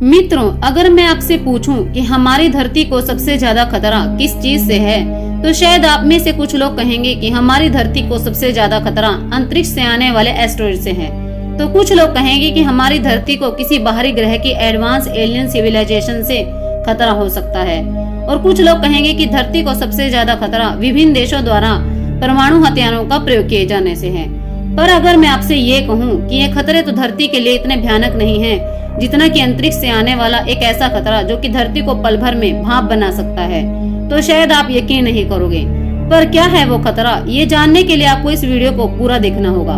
मित्रों, अगर मैं आपसे पूछूं कि हमारी धरती को सबसे ज्यादा खतरा किस चीज से है, तो शायद आप में से कुछ लोग कहेंगे कि हमारी धरती को सबसे ज्यादा खतरा अंतरिक्ष से आने वाले एस्टेरॉइड से है। तो कुछ लोग कहेंगे कि हमारी धरती को किसी बाहरी ग्रह की एडवांस एलियन सिविलाइजेशन से खतरा हो सकता है, और कुछ लोग कहेंगे कि धरती को सबसे ज्यादा खतरा विभिन्न देशों द्वारा परमाणु हथियारों का प्रयोग किए जाने से है। पर अगर मैं आपसे ये कहूँ कि ये खतरे तो धरती के लिए इतने भयानक नहीं हैं, जितना कि अंतरिक्ष से आने वाला एक ऐसा खतरा जो कि धरती को पल भर में भाप बना सकता है, तो शायद आप यकीन नहीं करोगे। पर क्या है वो खतरा, ये जानने के लिए आपको इस वीडियो को पूरा देखना होगा।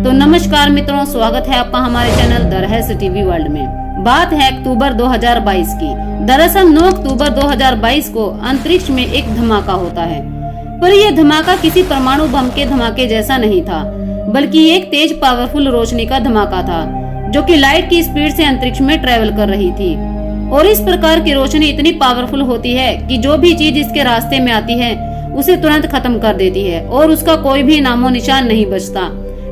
तो नमस्कार मित्रों, स्वागत है आपका हमारे चैनल द रहस्य टीवी वर्ल्ड में। बात है अक्टूबर 2022 की। दरअसल 9 अक्टूबर 2022 को अंतरिक्ष में एक धमाका होता है, पर यह धमाका किसी परमाणु बम के धमाके जैसा नहीं था, बल्कि एक तेज पावरफुल रोशनी का धमाका था जो कि लाइट की स्पीड से अंतरिक्ष में ट्रेवल कर रही थी। और इस प्रकार की रोशनी इतनी पावरफुल होती है कि जो भी चीज इसके रास्ते में आती है उसे तुरंत खत्म कर देती है और उसका कोई भी नामो निशान नहीं बचता।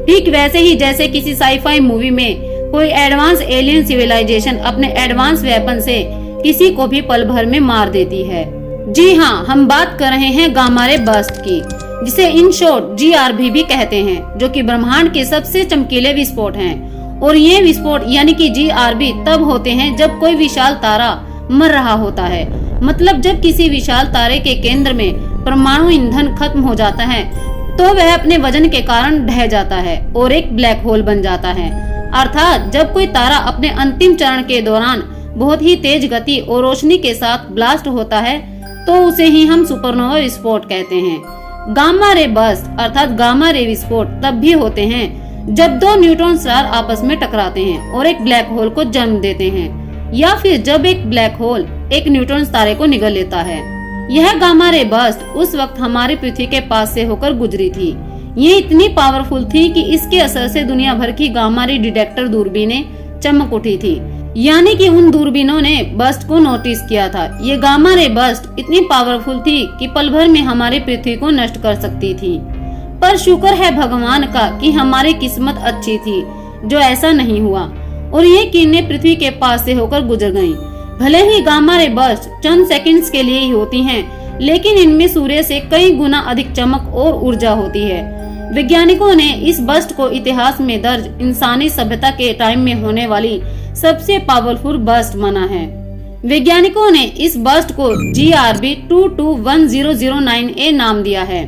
ठीक वैसे ही जैसे किसी साईफाई मूवी में कोई एडवांस एलियन सिविलाइजेशन अपने एडवांस वेपन से किसी को भी पल भर में मार देती है। जी हाँ, हम बात कर रहे हैं गामा रे बर्स्ट की, जिसे इन शॉर्ट GRB भी कहते हैं, जो कि ब्रह्मांड के सबसे चमकीले विस्फोट हैं। और ये विस्फोट यानी कि GRB तब होते हैं जब कोई विशाल तारा मर रहा होता है, मतलब जब किसी विशाल तारे के केंद्र में परमाणु ईंधन खत्म हो जाता है तो वह अपने वजन के कारण ढह जाता है और एक ब्लैक होल बन जाता है। अर्थात जब कोई तारा अपने अंतिम चरण के दौरान बहुत ही तेज गति और रोशनी के साथ ब्लास्ट होता है तो उसे ही हम सुपरनोवा विस्फोट कहते हैं। गामा रे बर्स्ट अर्थात गामा रे विस्फोट तब भी होते हैं जब दो न्यूट्रॉन स्टार आपस में टकराते हैं और एक ब्लैक होल को जन्म देते हैं, या फिर जब एक ब्लैक होल एक न्यूट्रॉन तारे को निगल लेता है। यह गामा रे बर्स्ट उस वक्त हमारी पृथ्वी के पास से होकर गुजरी थी। ये इतनी पावरफुल थी कि इसके असर से दुनिया भर की गामा रे डिटेक्टर दूरबीनें चमक उठी थी, यानी कि उन दूरबीनों ने बर्स्ट को नोटिस किया था। ये गामा रे बर्स्ट इतनी पावरफुल थी कि पल भर में हमारी पृथ्वी को नष्ट कर सकती थी। पर शुक्र है भगवान का कि हमारी किस्मत अच्छी थी जो ऐसा नहीं हुआ और ये किरणें पृथ्वी के पास से होकर गुजर गईं। भले ही गामा रे बर्स्ट चंद सेकंड्स के लिए ही होती हैं, लेकिन इनमें सूर्य से कई गुना अधिक चमक और ऊर्जा होती है। वैज्ञानिकों ने इस बर्स्ट को इतिहास में दर्ज इंसानी सभ्यता के टाइम में होने वाली सबसे पावरफुल बर्स्ट माना है। वैज्ञानिकों ने इस बर्स्ट को GRB 221009A नाम दिया है,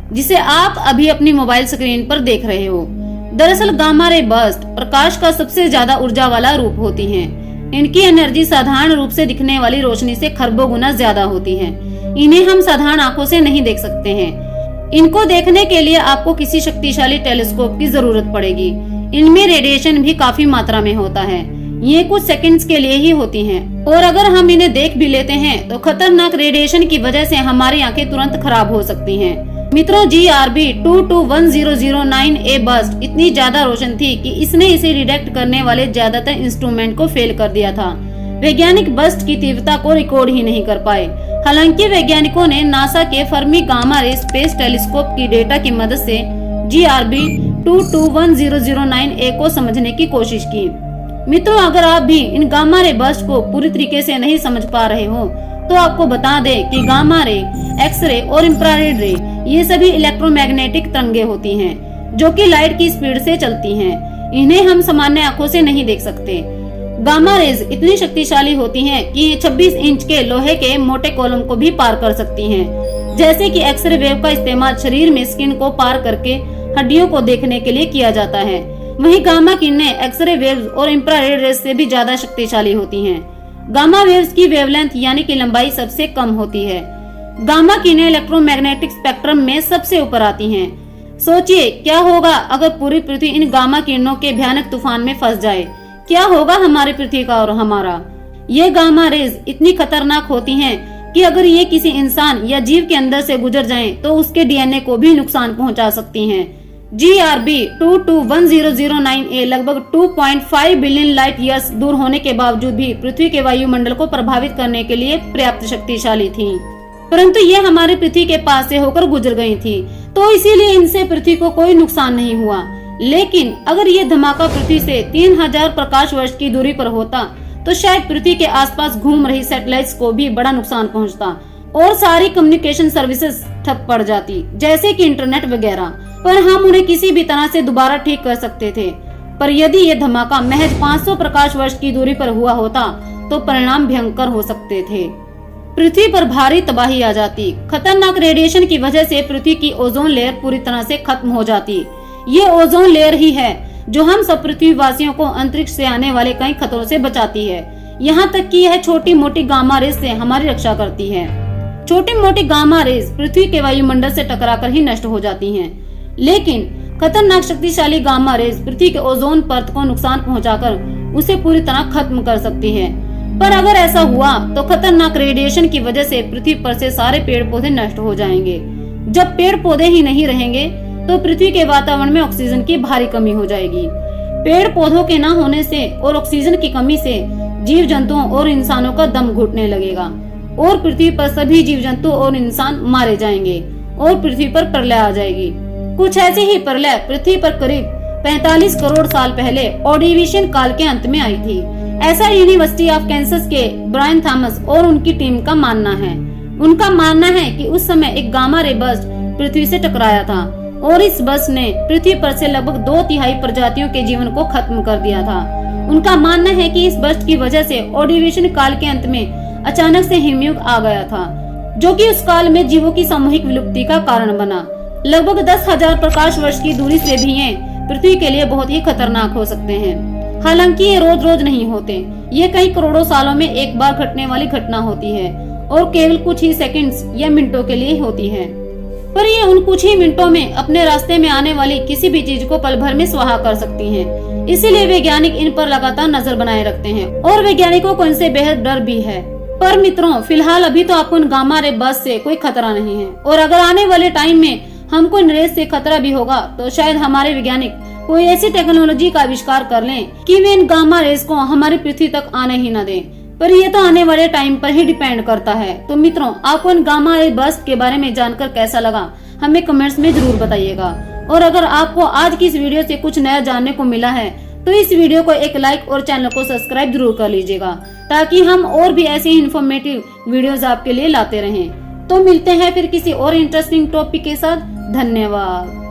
जिसे आप अभी अपनी मोबाइल स्क्रीन पर देख रहे हो। दरअसल गामा रे बर्स्ट प्रकाश का सबसे ज्यादा ऊर्जा वाला रूप होती हैं। इनकी एनर्जी साधारण रूप से दिखने वाली रोशनी से खरबों गुना ज्यादा होती है। इन्हें हम साधारण आंखों से नहीं देख सकते हैं। इनको देखने के लिए आपको किसी शक्तिशाली टेलीस्कोप की जरूरत पड़ेगी। इनमें रेडिएशन भी काफी मात्रा में होता है। ये कुछ सेकंड्स के लिए ही होती हैं, और अगर हम इन्हें देख भी लेते हैं तो खतरनाक रेडिएशन की वजह से हमारी आंखें तुरंत खराब हो सकती हैं। मित्रों, GRB 221009A बर्स्ट इतनी ज्यादा रोशन थी कि इसने इसे डिटेक्ट करने वाले ज्यादातर इंस्ट्रूमेंट को फेल कर दिया था। वैज्ञानिक बर्स्ट की तीव्रता को रिकॉर्ड ही नहीं कर पाए। हालांकि वैज्ञानिकों ने नासा के Fermi gamma ray space telescope की डेटा की मदद से GRB 221009A को समझने की कोशिश की। मित्रों, अगर आप भी इन गामा रे बर्स्ट को पूरी तरीके से नहीं समझ पा रहे हो तो आपको बता दें कि गामा रे, एक्सरे और इंफ्रारेड रे ये सभी इलेक्ट्रोमैग्नेटिक तरंगे होती हैं जो कि लाइट की स्पीड से चलती हैं। इन्हें हम सामान्य आंखों से नहीं देख सकते। गामा रेज इतनी शक्तिशाली होती हैं कि ये 26 इंच के लोहे के मोटे कॉलम को भी पार कर सकती हैं। जैसे कि एक्सरे वेव का इस्तेमाल शरीर में स्किन को पार करके हड्डियों को देखने के लिए किया जाता है, वहीं गामा किरणें एक्सरे वेव्स और इंफ्रारेड रेज से भी ज्यादा शक्तिशाली होती हैं। गामा वेव्स की वेवलेंथ यानी कि लंबाई सबसे कम होती है। गामा किरणें इलेक्ट्रोमैग्नेटिक स्पेक्ट्रम में सबसे ऊपर आती हैं। सोचिए क्या होगा अगर पूरी पृथ्वी इन गामा किरणों के भयानक तूफान में फंस जाए। क्या होगा हमारी पृथ्वी का और हमारा। ये गामा रेज इतनी खतरनाक होती हैं कि अगर ये किसी इंसान या जीव के अंदर से गुजर जाएं तो उसके DNA को भी नुकसान पहुंचा सकती हैं। GRB 221009A लगभग 2.5 बिलियन लाइट ईयर्स दूर होने के बावजूद भी पृथ्वी के वायुमंडल को प्रभावित करने के लिए पर्याप्त शक्तिशाली थी, परंतु ये हमारी पृथ्वी के पास से होकर गुजर गई थी, तो इसीलिए इनसे पृथ्वी को कोई नुकसान नहीं हुआ। लेकिन अगर ये धमाका पृथ्वी से 3000 प्रकाश वर्ष की दूरी पर होता तो शायद पृथ्वी के आसपास घूम रही सैटेलाइट्स को भी बड़ा नुकसान पहुंचता और सारी कम्युनिकेशन सर्विसेज ठप पड़ जाती, जैसे कि इंटरनेट वगैरह। पर हम उन्हें किसी भी तरह से दोबारा ठीक कर सकते थे। पर यदि ये धमाका महज 500 प्रकाश वर्ष की दूरी पर हुआ होता तो परिणाम भयंकर हो सकते थे। पृथ्वी पर भारी तबाही आ जाती। खतरनाक रेडिएशन की वजह से पृथ्वी की ओजोन लेयर पूरी तरह से खत्म हो जाती। ये ओजोन लेयर ही है जो हम सब पृथ्वी वासियों को अंतरिक्ष से आने वाले कई खतरों से बचाती है। यहाँ तक कि यह छोटी मोटी गामा रेस से हमारी रक्षा करती है। छोटी मोटी गामा रेस पृथ्वी के वायुमंडल से टकराकर ही नष्ट हो जाती हैं, लेकिन खतरनाक शक्तिशाली गामा रेस पृथ्वी के ओजोन परत को नुकसान पहुंचाकर उसे पूरी तरह खत्म कर सकती है। पर अगर ऐसा हुआ तो खतरनाक रेडिएशन की वजह से पृथ्वी पर से सारे पेड़ पौधे नष्ट हो जाएंगे। जब पेड़ पौधे ही नहीं रहेंगे तो पृथ्वी के वातावरण में ऑक्सीजन की भारी कमी हो जाएगी। पेड़ पौधों के न होने से और ऑक्सीजन की कमी से जीव जंतुओं और इंसानों का दम घुटने लगेगा और पृथ्वी पर सभी जीव जंतु और इंसान मारे जाएंगे और पृथ्वी पर प्रलय आ जाएगी। कुछ ऐसी ही प्रलय पृथ्वी पर करीब 45 करोड़ साल पहले ऑर्डिविशियन काल के अंत में आई थी। ऐसा यूनिवर्सिटी ऑफ कैंसस के ब्रायन थॉमस और उनकी टीम का मानना है। उनका मानना है कि उस समय एक गामा रे बर्स्ट पृथ्वी से टकराया था और इस बर्स्ट ने पृथ्वी पर से लगभग 2/3 प्रजातियों के जीवन को खत्म कर दिया था। उनका मानना है कि इस बर्स्ट की वजह से ऑर्डिविशियन काल के अंत में अचानक से हिमयुग आ गया था, जो कि उस काल में जीवों की सामूहिक विलुप्ति का कारण बना। लगभग 10,000 प्रकाश वर्ष की दूरी से भी ये पृथ्वी के लिए बहुत ही खतरनाक हो सकते हैं। हालांकि ये रोज रोज नहीं होते, ये कई करोड़ों सालों में एक बार घटने वाली घटना होती है और केवल कुछ ही सेकंड्स या मिनटों के लिए होती है। पर ये उन कुछ ही मिनटों में अपने रास्ते में आने वाली किसी भी चीज को पल भर में स्वाहा कर सकती हैं। इसीलिए वैज्ञानिक इन पर लगातार नजर बनाए रखते हैं और वैज्ञानिकों को इनसे बेहद डर भी है। पर मित्रों, फिलहाल अभी तो आपको इन गामा रे बर्स्ट से कोई खतरा नहीं है और अगर आने वाले टाइम में हमको इन रेस से खतरा भी होगा तो शायद हमारे वैज्ञानिक कोई ऐसी टेक्नोलॉजी का आविष्कार कर लें कि वे इन गामा रेस को हमारी पृथ्वी तक आने ही न दें। पर ये तो आने वाले टाइम पर ही डिपेंड करता है। तो मित्रों, आपको इन गामा रे बर्स्ट के बारे में जानकर कैसा लगा हमें कमेंट्स में जरूर बताइएगा। और अगर आपको आज की इस वीडियो से कुछ नया जानने को मिला है तो इस वीडियो को एक लाइक और चैनल को सब्सक्राइब जरूर कर लीजिएगा, ताकि हम और भी ऐसी इन्फॉर्मेटिव वीडियोस आपके लिए लाते रहें। तो मिलते हैं फिर किसी और इंटरेस्टिंग टॉपिक के साथ। धन्यवाद।